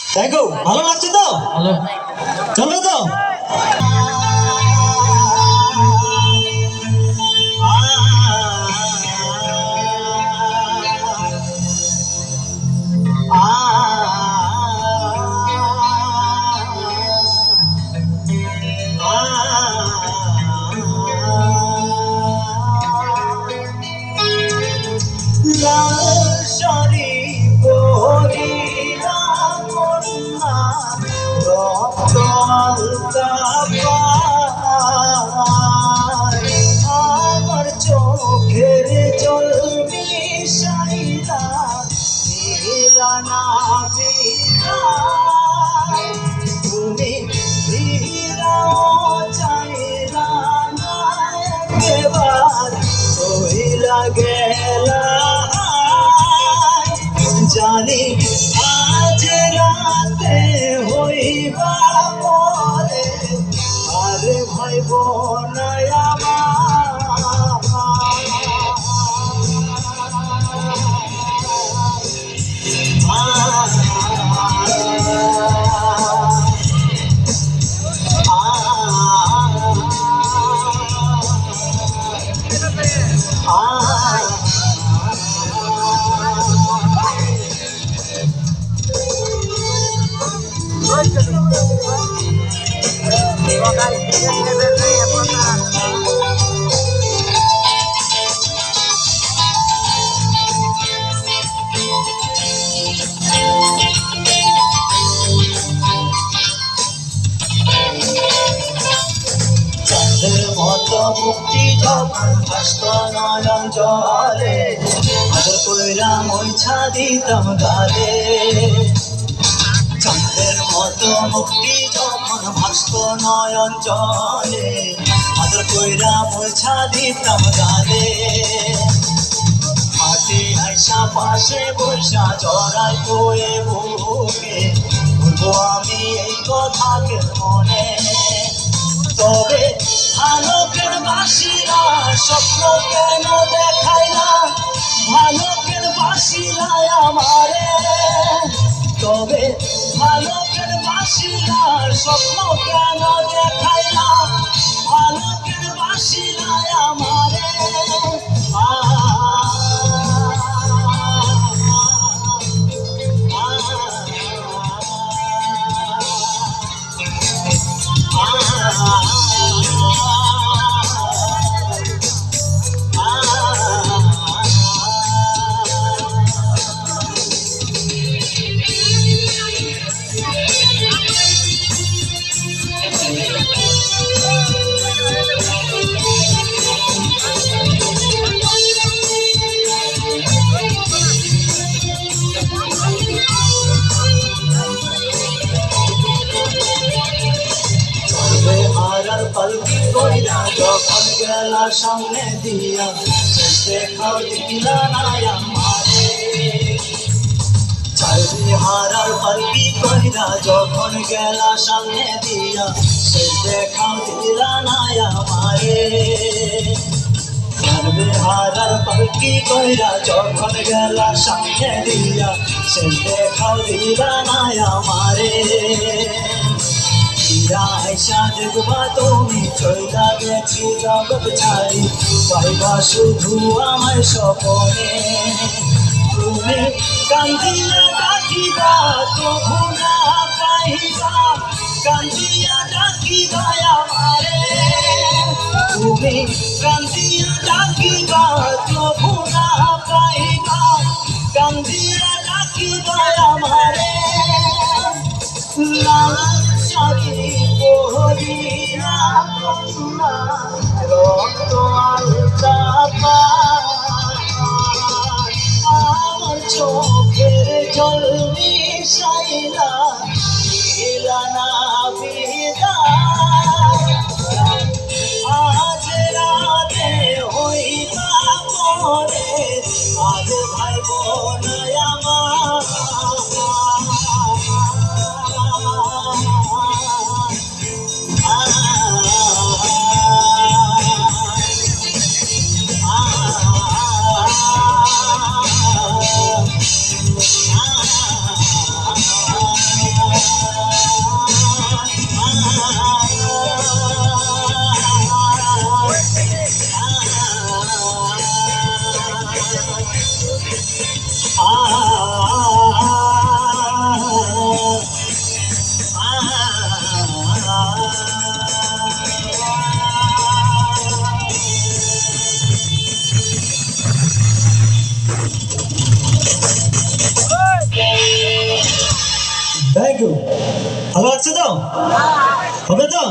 Thank you. ভালো লাগছে তো? ভালো। চলবে তো? লাশারি পরিরা কন্যা রক্ত আলতা পায় আমার চোখের জল মিশাইলা দিলা না বিদায় তুমি ফিরাও চাইলা না এবার চইলা গেলা জানি আজ রাতে হইবা পরে আর ভাইব না মতো মুক্তি যখন ভাস্ত নয়ন জলে আদর কইরা মইছা দিতাম গালে চাঁদের মতো মুক্তি যখন ভাস্ত নয়ন জলে আদর কইরা মইছা দিতাম গালে হাতে আইসা পাশে বৈশা জড়াই কয়ে বুকে বলবো আমি এই কথাকে মনে তবে ভালোকের বাসিরা স্বপ্ন কেন দেখাই না ভালোকের বাসিরা আমারে তবে ভালোকের বাসিরা স্বপ্ন কেন দেখাই না ভালোকের বাসিরা আমারে পালকি কইরা যখন গেলা সামনে দিয়া শেষ দেখাও দিলা না আমারে চাইবি হারার পালকি কইরা যখন গেলা সামনে দিয়া শেষ দেখাও দিলা না আমারে চাইবি হারার পালকি কইরা যখন গেলা সামনে দিয়া শেষ দেখাও দিলা না আমারে আয়সা দেখবা তুমি চইলা গেছি জগৎ ছাড়ি পাইবা শুধু আমায় স্বপনে তুমি কান্দিয়া ডাকিবা তবু না পাইবা কান্দিয়া ডাকিবা আমারে তুমি কান্দিয়া ডাকিবা তবু না পাইবা কান্দিয়া ডাকিবা আমারে লাশারি পরিরা কন্যা রক্ত আলতা পায় আমার চোখের জল মিশাইলা দিলা না বিদায় আজ রাতে হইবা পরে আজ ভাইব না আমার ভালো লাগছে তো? হবে তো?